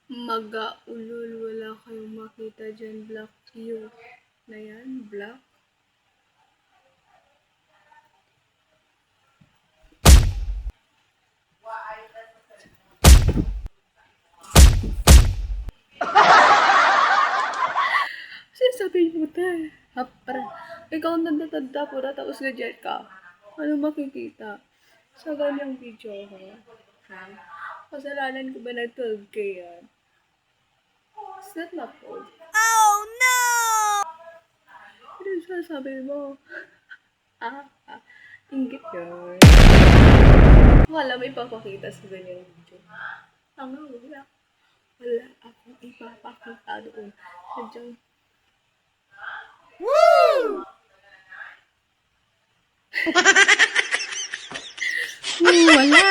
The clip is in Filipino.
Mag-ulol, wala kayong makita dyan, black you. Na yan, black. Sabihin mo tayo. Hapra. Ikaw ang tanda-tanda po na tapos gadget ka. Ano makikita? Sa ganyang video ko. Ha? Kasalanan ko ba na 12K yan? Is that not fault? Oh no! Ano yung sasabi mo? Ingit yun. Wala may ipapakita sa ganyang video. Wala. Wala akong ipapakita doon. Sadyang Woo! wala.